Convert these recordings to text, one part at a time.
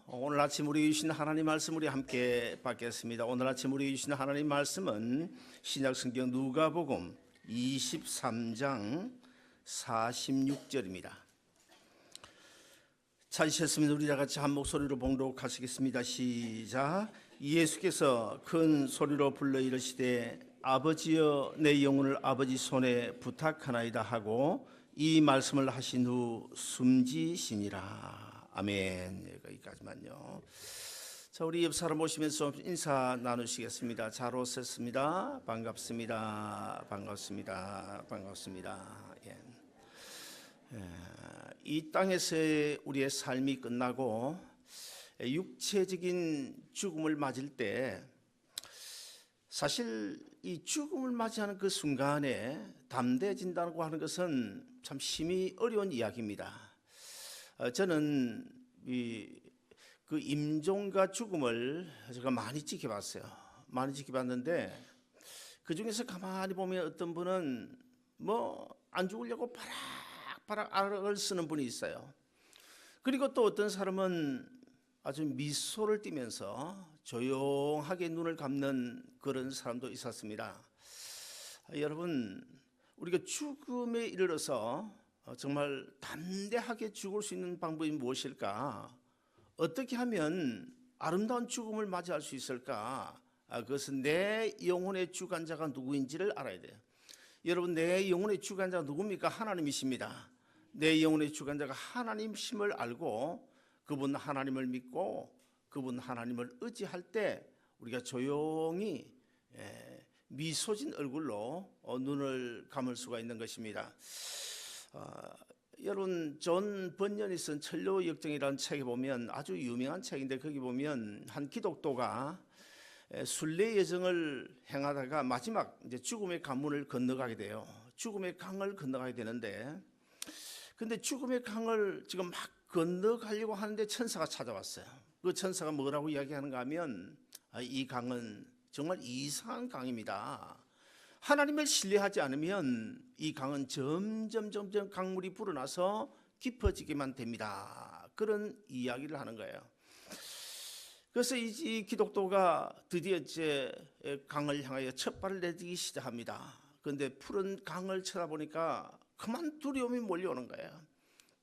오늘 아침 우리 주신 하나님 말씀 우리 함께 받겠습니다. 오늘 아침 우리 주신 하나님 말씀은 신약성경 누가복음 23장 46절입니다. 찾으셨으면 우리 다 같이 한 목소리로 봉독하시겠습니다. 시작. 예수께서 큰 소리로 불러 이르시되 아버지여 내 영혼을 아버지 손에 부탁하나이다 하고 이 말씀을 하신 후 숨지시니라. 아멘. 여기까지만요. 자, 우리 옆 사람 오시면서 인사 나누시겠습니다. 잘 오셨습니다. 반갑습니다. 반갑습니다. 반갑습니다. 이 땅에서의 우리의 삶이 끝나고 육체적인 죽음을 맞을 때 사실 이 죽음을 맞이하는 그 순간에 담대해진다고 하는 것은 참 심히 어려운 이야기입니다. 저는 그 임종과 죽음을 제가 많이 지켜봤어요. 많이 지켜봤는데 그 중에서 가만히 보면 어떤 분은 안 죽으려고 바락바락 알을 쓰는 분이 있어요. 그리고 또 어떤 사람은 아주 미소를 띠면서 조용하게 눈을 감는 그런 사람도 있었습니다. 여러분, 우리가 죽음에 이르러서 정말 담대하게 죽을 수 있는 방법이 무엇일까? 어떻게 하면 아름다운 죽음을 맞이할 수 있을까? 그것은 내 영혼의 주관자가 누구인지를 알아야 돼요. 여러분, 내 영혼의 주관자가 누굽니까? 하나님이십니다. 내 영혼의 주관자가 하나님심을 알고 그분 하나님을 믿고 그분 하나님을 의지할 때 우리가 조용히 미소진 얼굴로 눈을 감을 수가 있는 것입니다. 여러분, 존 번연이 쓴 천로 역정이라는 책에 보면 아주 유명한 책인데 거기 보면 한 기독도가 순례 여정을 행하다가 마지막 이제 죽음의 관문을 건너가게 돼요. 죽음의 강을 건너가게 되는데 근데 죽음의 강을 지금 막 건너가려고 하는데 천사가 찾아왔어요. 그 천사가 뭐라고 이야기하는가 하면 이 강은 정말 이상한 강입니다. 하나님을 신뢰하지 않으면 이 강은 점점 강물이 불어나서 깊어지기만 됩니다. 그런 이야기를 하는 거예요. 그래서 이 기독도가 드디어 이제 강을 향하여 첫 발을 내딛기 시작합니다. 그런데 푸른 강을 쳐다보니까 그만 두려움이 몰려오는 거예요.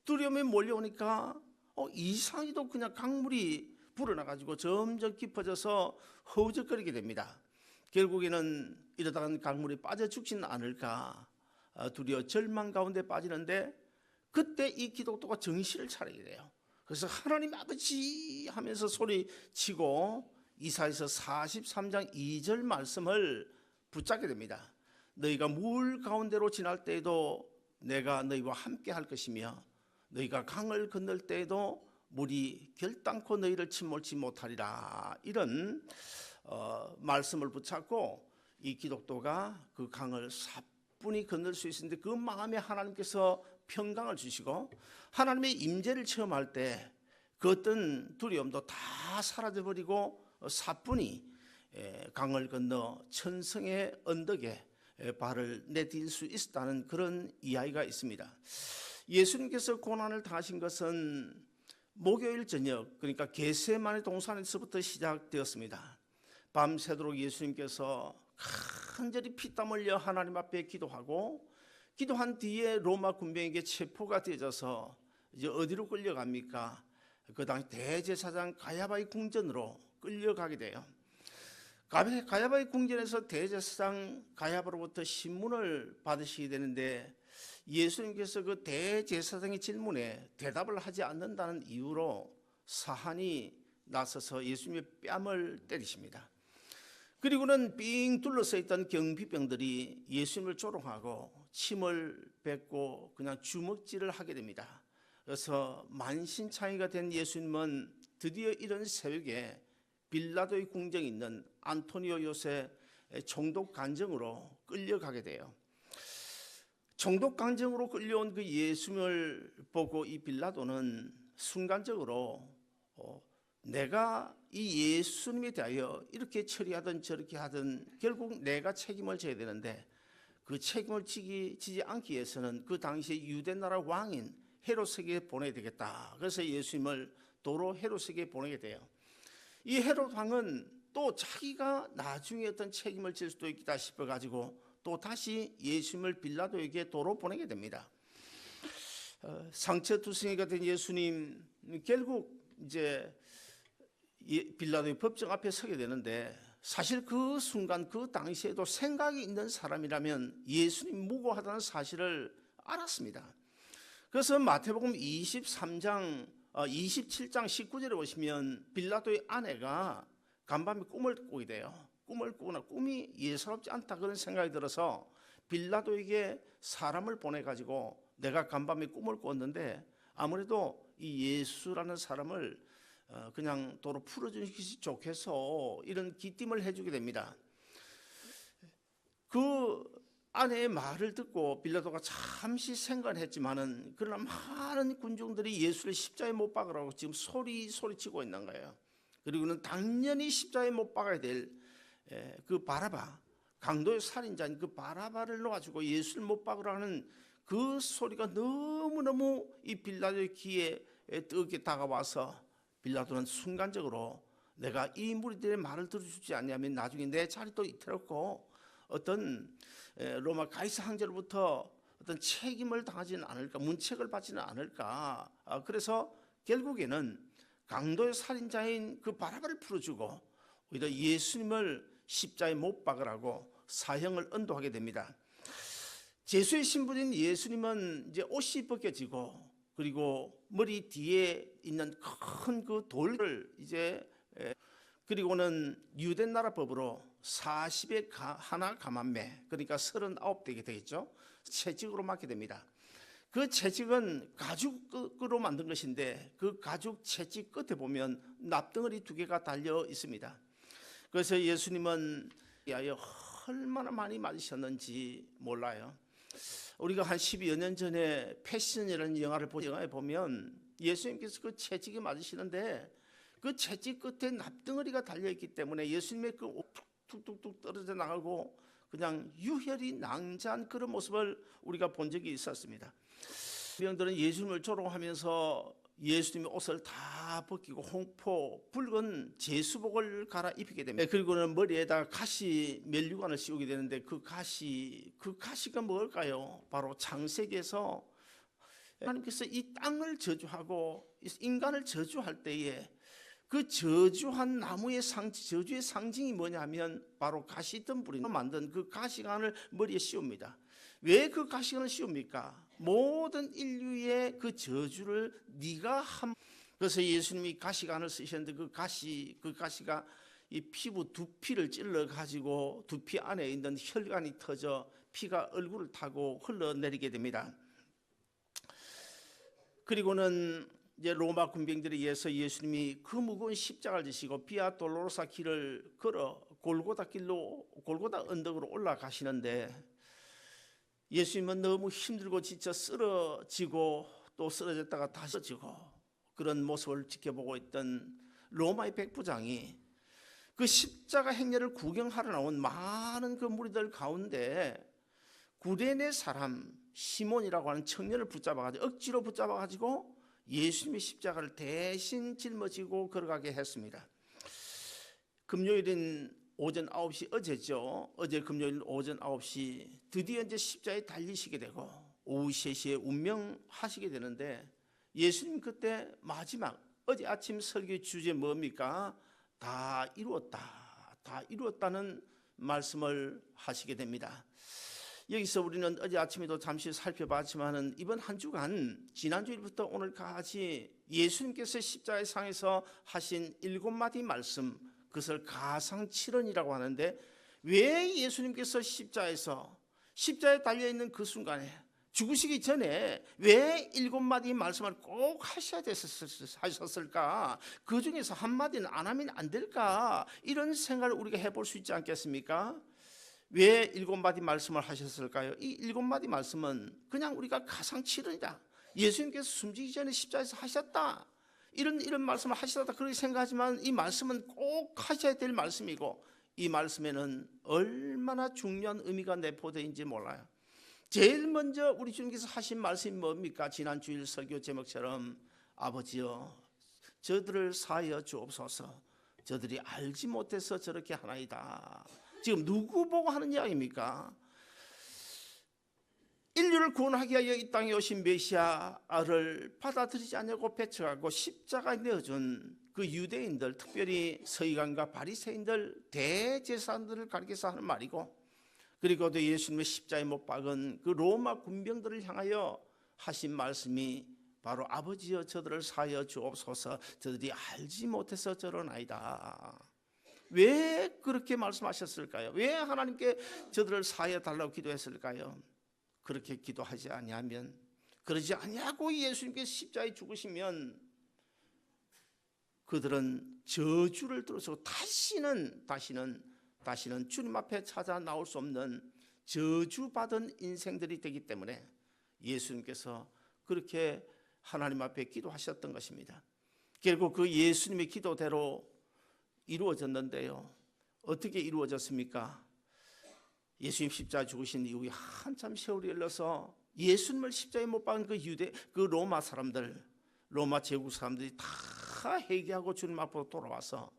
두려움이 몰려오니까 이상하게도 그냥 강물이 불어나가지고 점점 깊어져서 허우적거리게 됩니다. 결국에는 이러다가 강물에 빠져 죽지는 않을까 두려워 절망 가운데 빠지는데 그때 이 기독도가 정신을 차리게 돼요. 그래서 하나님 아버지 하면서 소리치고 이사야서 43장 2절 말씀을 붙잡게 됩니다. 너희가 물 가운데로 지날 때에도 내가 너희와 함께 할 것이며 너희가 강을 건널 때에도 물이 결단코 너희를 침몰치 못하리라. 이런 말씀을 붙잡고 이 기독도가 그 강을 사뿐히 건널 수 있었는데 그 마음에 하나님께서 평강을 주시고 하나님의 임재를 체험할 때 그 어떤 두려움도 다 사라져버리고 사뿐히 강을 건너 천성의 언덕에 발을 내딜 수 있었다는 그런 이야기가 있습니다. 예수님께서 고난을 당하신 것은 목요일 저녁, 그러니까 겟세마네 동산에서부터 시작되었습니다. 밤새도록 예수님께서 간절히 피땀 흘려 하나님 앞에 기도하고 기도한 뒤에 로마 군병에게 체포가 되어져서 이제 어디로 끌려갑니까? 그 당시 대제사장 가야바의 궁전으로 끌려가게 돼요. 가야바의 궁전에서 대제사장 가야바로부터 신문을 받으시게 되는데 예수님께서 그 대제사장의 질문에 대답을 하지 않는다는 이유로 사한이 나서서 예수님의 뺨을 때리십니다. 그리고는 삥 둘러서 있던 경비병들이 예수님을 조롱하고 침을 뱉고 그냥 주먹질을 하게 됩니다. 그래서 만신창이가 된 예수님은 드디어 이런 새벽에 빌라도의 궁정에 있는 안토니오 요새 총독 관정으로 끌려가게 돼요. 총독 관정으로 끌려온 그 예수님을 보고 이 빌라도는 순간적으로 내가 이 예수님에 대하여 이렇게 처리하든 저렇게 하든 결국 내가 책임을 져야 되는데 그 책임을 지지 않기 위해서는 그 당시에 유대 나라 왕인 헤롯에게 보내야 되겠다. 그래서 예수님을 도로 헤롯에게 보내게 돼요. 이 헤롯 왕은 또 자기가 나중에 어떤 책임을 질 수도 있다 싶어가지고 또 다시 예수님을 빌라도에게 도로 보내게 됩니다. 상처투성이가 된 예수님, 결국 이제 빌라도의 법정 앞에 서게 되는데, 사실 그 순간 그 당시에도 생각이 있는 사람이라면 예수님 무고하다는 사실을 알았습니다. 그래서 마태복음 27장 19절에 보시면 빌라도의 아내가 간밤에 꿈을 꾸게 돼요. 꿈을 꾸거나 꿈이 예사롭지 않다 그런 생각이 들어서 빌라도에게 사람을 보내가지고 내가 간밤에 꿈을 꿨는데 아무래도 이 예수라는 사람을 그냥 도로 풀어주는 것이 좋겠어, 이런 기띔을 해주게 됩니다. 그 아내의 말을 듣고 빌라도가 잠시 생각을 했지만은, 그러나 많은 군중들이 예수를 십자가에 못 박으라고 지금 소리치고 있는 거예요. 그리고는 당연히 십자가에 못 박아야 될 그 바라바, 강도의 살인자인 그 바라바를 놓아주고 예수를 못 박으라는 그 소리가 너무너무 이 빌라도의 귀에 뜨겁게 다가와서 빌라도는 순간적으로 내가 이 무리들의 말을 들어주지 않냐면 나중에 내 자리도 이태롭고 어떤 로마 가이사 황제로부터 어떤 책임을 당하지는 않을까, 문책을 받지는 않을까. 그래서 결국에는 강도의 살인자인 그 바라바를 풀어주고 오히려 예수님을 십자가에 못 박으라고 사형을 언도하게 됩니다. 제수의 신부인 예수님은 이제 옷이 벗겨지고 그리고 머리 뒤에 있는 큰 그 돌을 이제, 그리고는 유대 나라 법으로 40의 하나 가만매, 그러니까 39대게 되겠죠. 채찍으로 맞게 됩니다. 그 채찍은 가죽으로 만든 것인데 그 가죽 채찍 끝에 보면 납덩어리 2개가 달려 있습니다. 그래서 예수님은 얼마나 많이 맞으셨는지 몰라요. 우리가 한 12여 년 전에 패션이라는 영화에 보면 예수님께서 그 채찍에 맞으시는데 그 채찍 끝에 납덩어리가 달려있기 때문에 예수님의 그 옷 툭툭툭 떨어져 나가고 그냥 유혈이 낭자한 그런 모습을 우리가 본 적이 있었습니다. 병들은 예수님을 조롱하면서 예수님의 옷을 다 벗기고 홍포 붉은 제수복을 갈아입히게 됩니다. 그리고는 머리에다 가시 면류관을 씌우게 되는데 그 가시가 뭘까요? 바로 창세기에서 하나님께서 이 땅을 저주하고 인간을 저주할 때에 그 저주한 나무의 저주의 상징이 뭐냐면 바로 가시덤불로 만든 그 가시관을 머리에 씌웁니다. 왜 그 가시관을 씌웁니까? 모든 인류의 그 저주를 네가 그래서 예수님이 가시관을 쓰셨는데 그 가시가 이 피부 두피를 찔러 가지고 두피 안에 있는 혈관이 터져 피가 얼굴을 타고 흘러내리게 됩니다. 그리고는 이제 로마 군병들에 의해서 예수님이 그 무거운 십자가를 지시고 비아 돌로로사 길을 걸어 골고다 언덕으로 올라가시는데 예수님은 너무 힘들고 지쳐 쓰러지고 또 쓰러졌다가 다시 쓰러지고 그런 모습을 지켜보고 있던 로마의 백부장이 그 십자가 행렬을 구경하러 나온 많은 그 무리들 가운데 구레네 사람 시몬이라고 하는 청년을 억지로 붙잡아가지고 예수님의 십자가를 대신 짊어지고 걸어가게 했습니다. 금요일인 오전 9시 어제 금요일 오전 9시 드디어 이제 십자가에 달리시게 되고 오후 3시에 운명하시게 되는데 예수님 그때 마지막 어제 아침 설교 주제 뭡니까? 다 이루었다는 말씀을 하시게 됩니다. 여기서 우리는 어제 아침에도 잠시 살펴봤지만은 이번 한 주간 지난주일부터 오늘까지 예수님께서 십자가의 상에서 하신 7마디 말씀, 그것을 가상칠언이라고 하는데 왜 예수님께서 십자가에 달려있는 그 순간에 죽으시기 전에 왜 7마디 말씀을 꼭 하셨을까? 그 중에서 한마디는 안 하면 안 될까? 이런 생각을 우리가 해볼 수 있지 않겠습니까? 왜 7마디 말씀을 하셨을까요? 이 7마디 말씀은 그냥 우리가 가상칠언이다, 예수님께서 숨지기 전에 십자가에서 하셨다, 이런 말씀을 하시다 그렇게 생각하지만 이 말씀은 꼭 하셔야 될 말씀이고 이 말씀에는 얼마나 중요한 의미가 내포되어 있는지 몰라요. 제일 먼저 우리 주님께서 하신 말씀이 뭡니까? 지난 주일 설교 제목처럼 아버지여 저들을 사하여 주옵소서. 저들이 알지 못해서 저렇게 하나이다. 지금 누구 보고 하는 이야기입니까? 인류를 구원하기 위하여 이 땅에 오신 메시아를 받아들이지 않냐고 배척하고 십자가에 내어준 그 유대인들, 특별히 서기관과 바리새인들, 대제사장들을 가리켜서 하는 말이고, 그리고 또 예수님의 십자가에 못 박은 그 로마 군병들을 향하여 하신 말씀이 바로 아버지여 저들을 사하여 주옵소서. 저들이 알지 못해서 저러나이다. 왜 그렇게 말씀하셨을까요? 왜 하나님께 저들을 사하여 달라고 기도했을까요? 그렇게 기도하지 아니하면, 그러지 아니하고 예수님께서 십자가에 죽으시면 그들은 저주를 들어서 다시는 주님 앞에 찾아 나올 수 없는 저주받은 인생들이 되기 때문에 예수님께서 그렇게 하나님 앞에 기도하셨던 것입니다. 결국 그 예수님의 기도대로 이루어졌는데요. 어떻게 이루어졌습니까? 예수님 십자가 죽으신 이후에 한참 세월이 흘러서 예수님을 십자가에 못 박은 그 로마 사람들, 로마 제국 사람들이 다 회개하고 주님 앞으로 돌아와서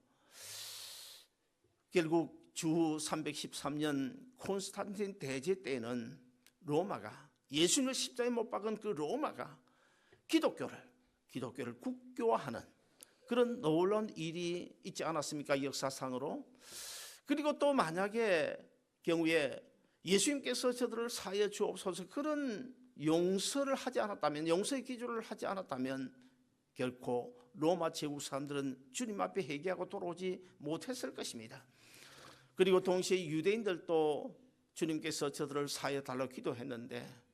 결국 주 313년 콘스탄틴 대제 때에는 로마가, 예수님을 십자가에 못 박은 그 로마가 기독교를 국교화하는 그런 놀라운 일이 있지 않았습니까? 역사상으로. 그리고 또 만약에 경우에 예수님께서 저들을 사하여 주옵소서 그런 용서를 하지 않았다면, 용서의 기도를 하지 않았다면 결코 로마 제국 사람들은 주님 앞에 회개하고 돌아오지 못했을 것입니다. 그리고 동시에 유대인들도 주님께서 저들을 사하여 달라고 기도했는데,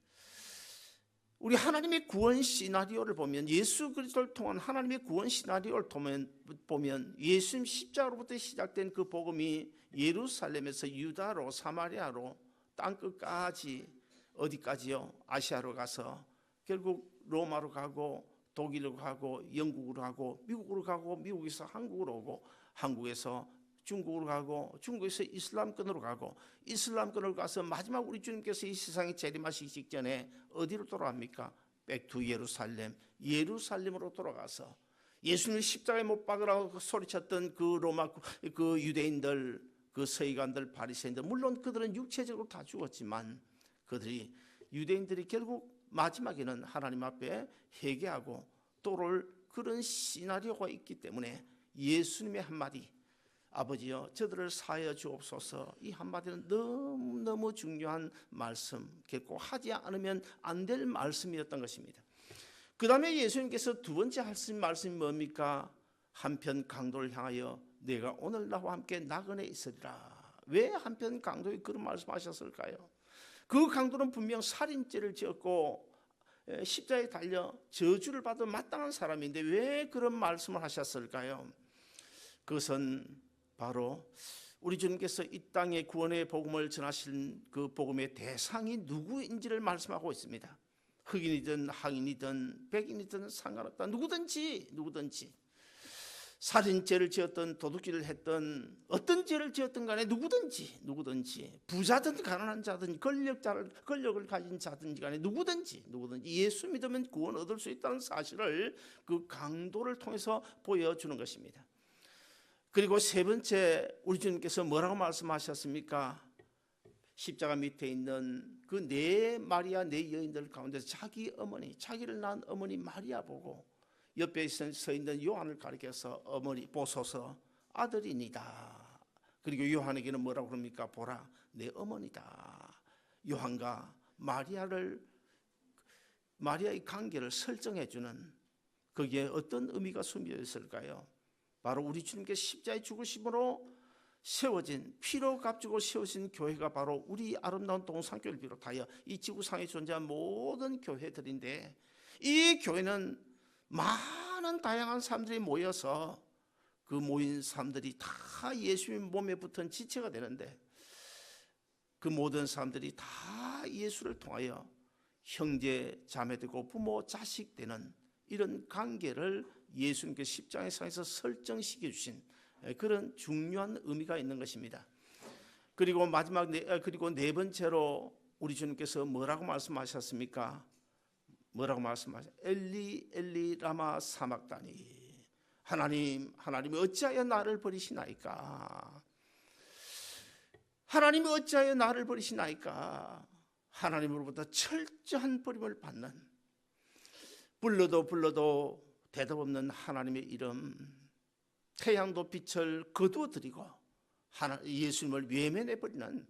우리 하나님의 구원 시나리오를 보면, 예수 그리스도를 통한 하나님의 구원 시나리오를 보면 예수님 십자가로부터 시작된 그 복음이 예루살렘에서 유다로 사마리아로 땅끝까지, 어디까지요? 아시아로 가서 결국 로마로 가고 독일로 가고 영국으로 가고 미국으로 가고 미국에서 한국으로 오고 한국에서 중국으로 가고 중국에서 이슬람권으로 가고 이슬람권으로 가서 마지막 우리 주님께서 이 세상에 재림하시기 직전에 어디로 돌아갑니까? 백투 예루살렘, 예루살렘으로 돌아가서 예수님을 십자가에 못 박으라고 소리쳤던 그 로마 그 유대인들, 그 서기관들, 바리새인들, 물론 그들은 육체적으로 다 죽었지만 유대인들이 결국 마지막에는 하나님 앞에 회개하고 또올 그런 시나리오가 있기 때문에 예수님의 한마디, 아버지여 저들을 사하여 주옵소서, 이 한마디는 너무너무 중요한 말씀, 결코 하지 않으면 안 될 말씀이었던 것입니다. 그 다음에 예수님께서 두 번째 하신 말씀이 뭡니까? 한편 강도를 향하여 내가 오늘 나와 함께 나그네 있으리라. 왜 한편 강도에 그런 말씀하셨을까요? 그 강도는 분명 살인죄를 지었고 십자가에 달려 저주를 받은 마땅한 사람인데 왜 그런 말씀을 하셨을까요? 그것은 바로 우리 주님께서 이 땅에 구원의 복음을 전하신 그 복음의 대상이 누구인지를 말씀하고 있습니다. 흑인이든 항인이든 백인이든 상관없다. 누구든지 살인죄를 지었던, 도둑질을 했던, 어떤 죄를 지었던 간에 누구든지 부자든 가난한 자든 권력을 가진 자든지 간에 누구든지 예수 믿으면 구원 얻을 수 있다는 사실을 그 강도를 통해서 보여주는 것입니다. 그리고 세 번째, 우리 주님께서 뭐라고 말씀하셨습니까? 십자가 밑에 있는 그 네 마리아, 네 여인들 가운데서 자기 어머니, 자기를 낳은 어머니 마리아 보고 옆에 서 있는 요한을 가리켜서 어머니 보소서 아들이니다. 그리고 요한에게는 뭐라고 그럽니까? 보라 내 어머니다. 요한과 마리아의 관계를 설정해 주는, 거기에 어떤 의미가 숨겨 있을까요? 바로 우리 주님께서 십자가에 죽으심으로 세워진, 피로 값주고 세워진 교회가 바로 우리 아름다운 동산교회를 비롯하여 이 지구상에 존재한 모든 교회들인데, 이 교회는 많은 다양한 사람들이 모여서 그 모인 사람들이 다 예수님 몸에 붙은 지체가 되는데, 그 모든 사람들이 다 예수를 통하여 형제 자매 되고 부모 자식 되는 이런 관계를 예수님께서 십자가에서 설정시켜 주신 그런 중요한 의미가 있는 것입니다. 그리고 그리고 네 번째로 우리 주님께서 뭐라고 말씀하셨습니까? 엘리 엘리 라마 사막다니. 하나님이 어찌하여 나를 버리시나이까? 하나님이 어찌하여 나를 버리시나이까? 하나님으로부터 철저한 버림을 받는, 불러도 대답 없는 하나님의 이름, 태양도 빛을 거두어드리고 예수님을 외면해버리는,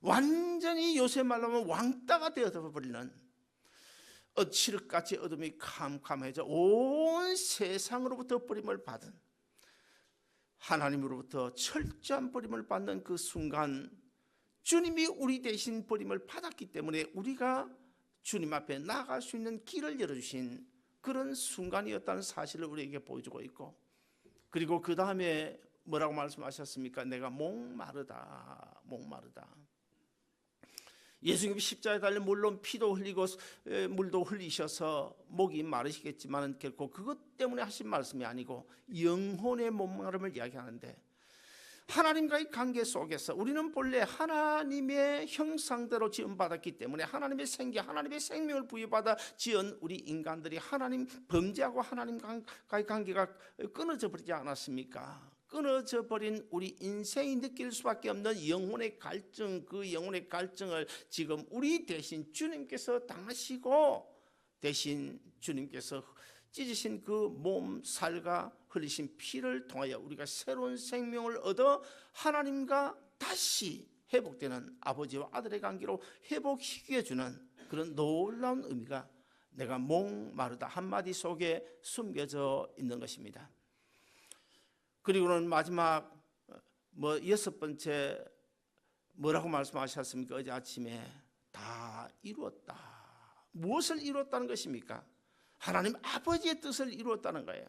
완전히 요새 말로 하면 왕따가 되어버리는, 칠흑같이 어둠이 캄캄해져 온 세상으로부터 버림을 받은, 하나님으로부터 철저한 버림을 받는 그 순간, 주님이 우리 대신 버림을 받았기 때문에 우리가 주님 앞에 나아갈 수 있는 길을 열어주신 그런 순간이었다는 사실을 우리에게 보여주고 있고, 그리고 그 다음에 뭐라고 말씀하셨습니까? 내가 목마르다. 예수님이 십자가에 달려 물론 피도 흘리고 물도 흘리셔서 목이 마르시겠지만 결코 그것 때문에 하신 말씀이 아니고 영혼의 목마름을 이야기하는데, 하나님과의 관계 속에서 우리는 본래 하나님의 형상대로 지음받았기 때문에 하나님의 생기, 하나님의 생명을 부여받아 지은 우리 인간들이 하나님 범죄하고 하나님과의 관계가 끊어져 버리지 않았습니까? 끊어져 버린 우리 인생이 느낄 수밖에 없는 영혼의 갈증, 그 영혼의 갈증을 지금 우리 대신 주님께서 당하시고, 대신 주님께서 찢으신 그 몸, 살과 흘리신 피를 통하여 우리가 새로운 생명을 얻어 하나님과 다시 회복되는 아버지와 아들의 관계로 회복시켜 주는 그런 놀라운 의미가 내가 목마르다 한마디 속에 숨겨져 있는 것입니다. 그리고는 마지막 여섯 번째 뭐라고 말씀하셨습니까? 어제 아침에 다 이루었다. 무엇을 이루었다는 것입니까? 하나님 아버지의 뜻을 이루었다는 거예요.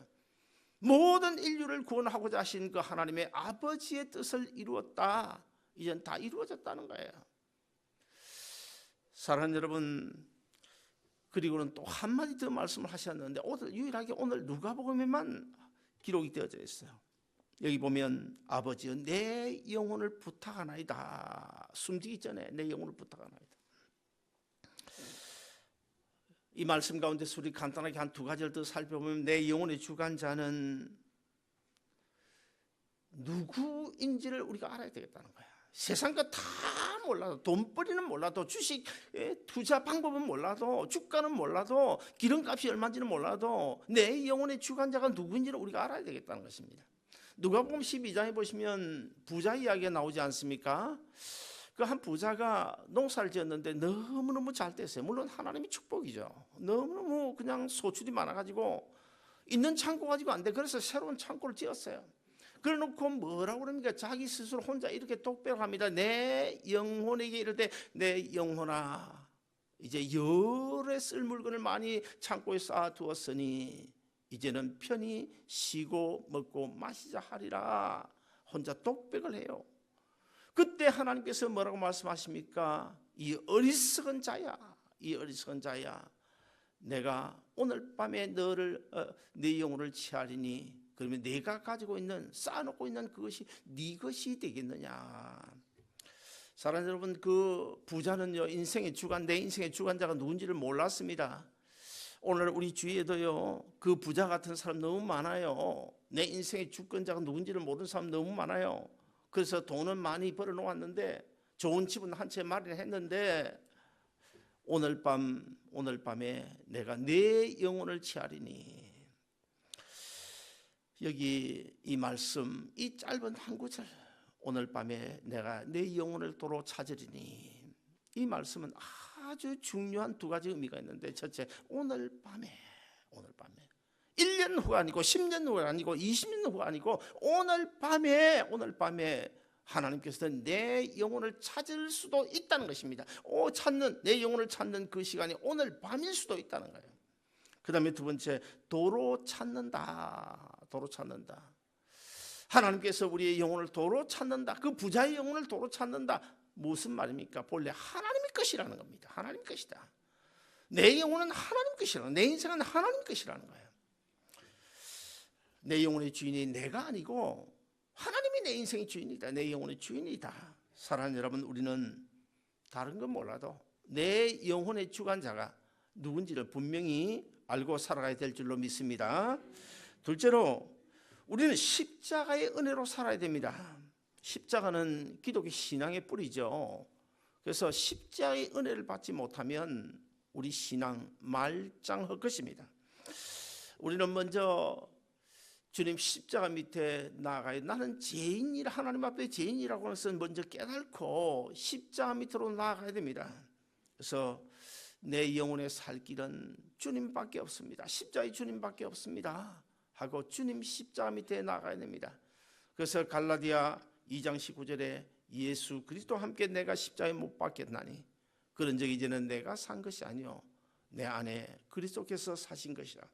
모든 인류를 구원하고자 하신 그 하나님의 아버지의 뜻을 이루었다. 이젠 다 이루어졌다는 거예요. 사랑하는 여러분, 그리고는 또 한마디 더 말씀을 하셨는데 유일하게 오늘 누가복음에만 기록이 되어져 있어요. 여기 보면 아버지여 내 영혼을 부탁하나이다. 숨지기 전에 내 영혼을 부탁하나이다. 이 말씀 가운데서 우리 간단하게 한 두 가지를 더 살펴보면, 내 영혼의 주관자는 누구인지를 우리가 알아야 되겠다는 거야. 세상 것 다 몰라도, 돈벌이는 몰라도, 주식 투자 방법은 몰라도, 주가는 몰라도, 기름값이 얼마인지는 몰라도 내 영혼의 주관자가 누구인지를 우리가 알아야 되겠다는 것입니다. 누가복음 12장에 보시면 부자 이야기가 나오지 않습니까? 그 한 부자가 농사를 지었는데 너무너무 잘 됐어요. 물론 하나님의 축복이죠. 너무너무 그냥 소출이 많아가지고 있는 창고 가지고 안 돼. 그래서 새로운 창고를 지었어요. 그래놓고 뭐라고 그럽니까? 자기 스스로 혼자 이렇게 독백합니다. 내 영혼에게 이를 때, 내 영혼아, 이제 열에 쓸 물건을 많이 창고에 쌓아두었으니 이제는 편히 쉬고 먹고 마시자 하리라. 혼자 독백을 해요. 그때 하나님께서 뭐라고 말씀하십니까? 이 어리석은 자야, 이 어리석은 자야, 내가 오늘 밤에 네 영혼을 취하리니 그러면 내가 가지고 있는, 쌓아놓고 있는 그것이 네 것이 되겠느냐. 사랑하는 여러분, 그 부자는요, 내 인생의 주관자가 누군지를 몰랐습니다. 오늘 우리 주위에도요, 그 부자 같은 사람 너무 많아요. 내 인생의 주권자가 누군지를 모르는 사람 너무 많아요. 그래서 돈은 많이 벌어놓았는데, 좋은 집은 한 채 마련했는데, 오늘 밤에 내가 내 영혼을 취하리니. 여기 이 말씀, 이 짧은 한 구절, 오늘 밤에 내가 내 영혼을 도로 찾으리니, 이 말씀은 아주 중요한 두 가지 의미가 있는데, 첫째, 오늘 밤에 1년 후가 아니고 10년 후가 아니고 20년 후가 아니고 오늘 밤에 하나님께서는 내 영혼을 찾을 수도 있다는 것입니다. 내 영혼을 찾는 그 시간이 오늘 밤일 수도 있다는 거예요. 그 다음에 두 번째, 도로 찾는다. 하나님께서 우리의 영혼을 도로 찾는다. 그 부자의 영혼을 도로 찾는다. 무슨 말입니까? 본래 하나님의 것이라는 겁니다. 하나님 것이다. 내 영혼은 하나님 것이라는, 내 인생은 하나님 것이라는 거예요. 내 영혼의 주인이 내가 아니고 하나님이 내 인생의 주인이다. 내 영혼의 주인이다. 사랑하는 여러분, 우리는 다른 건 몰라도 내 영혼의 주관자가 누군지를 분명히 알고 살아가야 될 줄로 믿습니다. 둘째로 우리는 십자가의 은혜로 살아야 됩니다. 십자가는 기독교 신앙의 뿌리죠. 그래서 십자가의 은혜를 받지 못하면 우리 신앙 말짱할 것입니다. 우리는 먼저 주님 십자가 밑에 나아가야, 나는 죄인이라, 하나님 앞에 죄인이라고 해서 먼저 깨닫고 십자가 밑으로 나아가야 됩니다. 그래서 내 영혼의 살 길은 주님밖에 없습니다. 십자가의 주님밖에 없습니다 하고 주님 십자가 밑에 나아가야 됩니다. 그래서 갈라디아 2장 19절에 예수 그리스도와 함께 내가 십자가에 못 박혔나니 그런 적 이제는 내가 산 것이 아니요 내 안에 그리스도께서 사신 것이라.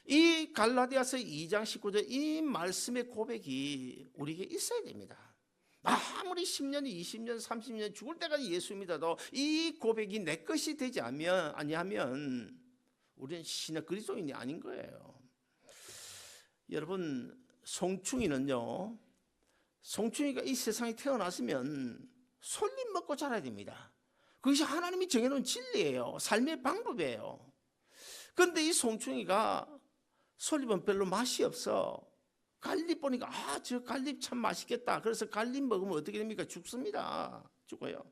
이 갈라디아서 2장 19절 이 말씀의 고백이 우리에게 있어야 됩니다. 아무리 10년, 20년, 30년 죽을 때까지 예수 믿어도 이 고백이 내 것이 되지 아니하면 우리는 신의 그리스도인이 아닌 거예요. 여러분, 송충이는요, 송충이가 이 세상에 태어났으면 솔잎 먹고 자라야 됩니다. 그것이 하나님이 정해놓은 진리예요. 삶의 방법이에요. 그런데 이 송충이가 솔잎은 별로 맛이 없어. 갈잎 보니까 저 갈잎 참 맛있겠다. 그래서 갈잎 먹으면 어떻게 됩니까? 죽습니다. 죽어요.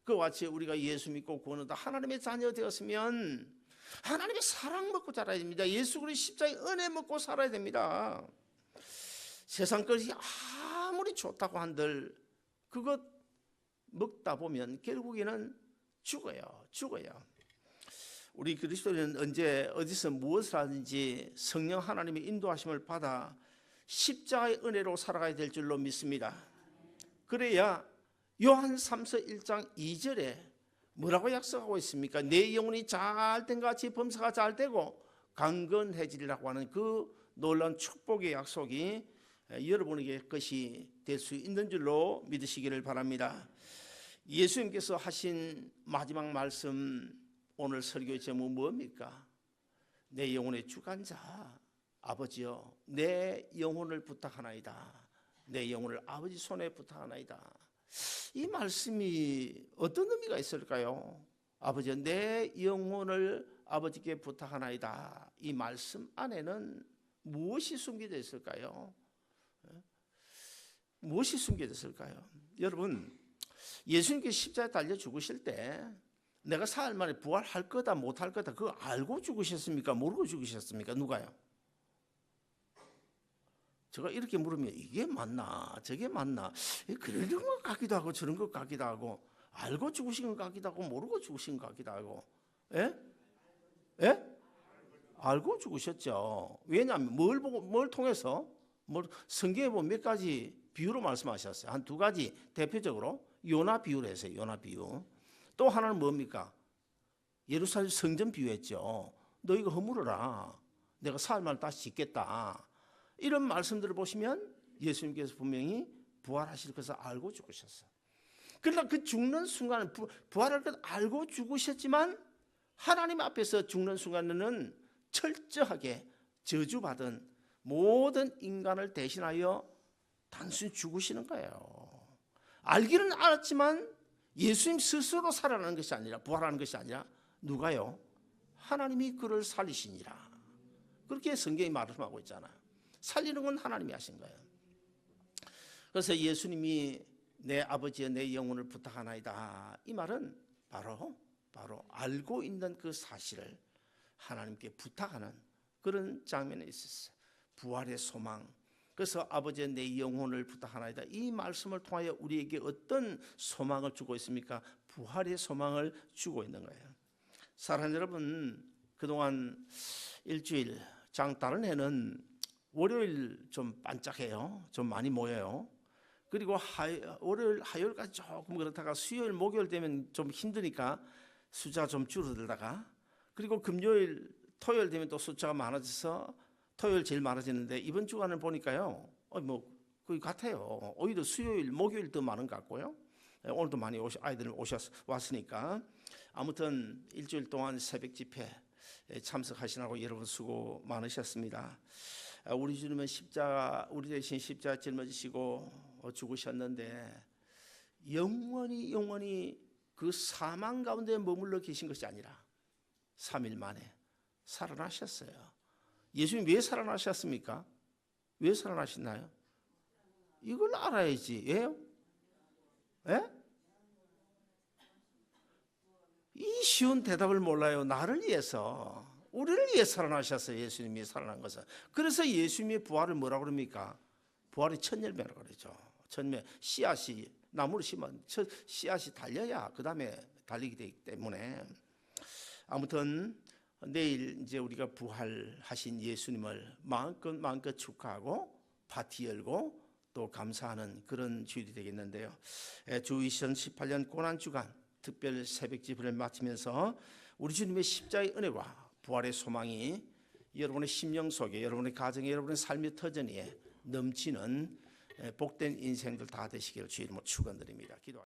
그와 같이 우리가 예수 믿고 구원받아 하나님의 자녀 되었으면 하나님의 사랑 먹고 자라야 됩니다. 예수 그리스도의 십자가의 은혜 먹고 살아야 됩니다. 세상 것이 아무리 좋다고 한들 그것 먹다 보면 결국에는 죽어요. 우리 그리스도인은 언제 어디서 무엇을 하든지 성령 하나님의 인도하심을 받아 십자가의 은혜로 살아가야 될 줄로 믿습니다. 그래야 요한 3서 1장 2절에 뭐라고 약속하고 있습니까? 내 영혼이 잘된 같이 범사가 잘되고 강건해지리라고 하는 그 놀라운 축복의 약속이 여러분에게 것이 될 수 있는 줄로 믿으시기를 바랍니다. 예수님께서 하신 마지막 말씀, 오늘 설교의 제목은 뭡니까? 내 영혼의 주관자 아버지여 내 영혼을 부탁하나이다. 내 영혼을 아버지 손에 부탁하나이다. 이 말씀이 어떤 의미가 있을까요? 아버지여 내 영혼을 아버지께 부탁하나이다. 이 말씀 안에는 무엇이 숨겨져 있을까요? 무엇이 숨겨져 있을까요? 여러분, 예수님께서 십자가에 달려 죽으실 때 내가 사흘 만에 부활할 거다 못할 거다 그거 알고 죽으셨습니까? 모르고 죽으셨습니까? 누가요? 제가 이렇게 물으면 이게 맞나 저게 맞나 그런 것 같기도 하고 저런 것 같기도 하고 알고 죽으신 것 같기도 하고 모르고 죽으신 것 같기도 하고. 예? 알고 죽으셨죠. 왜냐하면 뭘 통해서? 성경에 보면 몇 가지 비유로 말씀하셨어요. 한 두 가지 대표적으로 요나 비유를 했어요. 요나 비유. 또 하나는 뭡니까? 예루살렘 성전 비유했죠. 너 이거 허물어라. 내가 사흘 만에 다시 짓겠다. 이런 말씀들을 보시면 예수님께서 분명히 부활하실 것을 알고 죽으셨어요. 그러나 그 죽는 순간은 부활할 것 알고 죽으셨지만 하나님 앞에서 죽는 순간에는 철저하게 저주받은 모든 인간을 대신하여 단순히 죽으시는 거예요. 알기는 알았지만 예수님 스스로 살아나는 것이 아니라 부활하는 것이 아니라 누가요? 하나님이 그를 살리시니라. 그렇게 성경이 말씀하고 있잖아요. 살리는 건 하나님이 하신 거예요. 그래서 예수님이 내 아버지의 내 영혼을 부탁하나이다. 이 말은 바로 알고 있는 그 사실을 하나님께 부탁하는 그런 장면에 있었어요. 부활의 소망. 그래서 아버지의 내 영혼을 부탁하나이다. 이 말씀을 통하여 우리에게 어떤 소망을 주고 있습니까? 부활의 소망을 주고 있는 거예요. 사랑하는 여러분, 그동안 일주일, 다른 해는 월요일 좀 반짝해요. 좀 많이 모여요. 그리고 월요일, 화요일까지 조금 그렇다가 수요일, 목요일 되면 좀 힘드니까 숫자가 좀 줄어들다가 그리고 금요일, 토요일 되면 또 숫자가 많아져서 토요일 제일 많아지는데 이번 주간을 보니까요. 거의 같아요. 오히려 수요일, 목요일 더 많은 것 같고요. 오늘도 많이 아이들 왔으니까 아무튼 일주일 동안 새벽 집회 참석하시라고 여러분 수고 많으셨습니다. 우리 주님은 우리 대신 십자가 짊어지시고 죽으셨는데 영원히 그 사망 가운데 머물러 계신 것이 아니라 3일 만에 살아나셨어요. 예수님 왜 살아나셨습니까? 왜 살아나셨나요? 이걸 알아야지. 왜요? 예? 이 쉬운 대답을 몰라요. 나를 위해서, 우리를 위해 살아나셨어요. 예수님이 살아난 것은. 그래서 예수님의 부활을 뭐라고 그럽니까? 부활의 첫 열매라고 그러죠. 첫열매, 씨앗이 나무를 심은 씨앗이 달려야 그 다음에 달리게 되기 때문에, 아무튼 내일 이제 우리가 부활하신 예수님을 마음껏 축하하고 파티 열고 또 감사하는 그런 주일이 되겠는데요. 주 2018년 고난주간 특별 새벽 집회를 마치면서 우리 주님의 십자가의 은혜와 부활의 소망이 여러분의 심령 속에, 여러분의 가정에, 여러분의 삶의 터전에 넘치는 복된 인생들 다 되시기를 주의 이름으로 축원드립니다. 기도하겠습니다.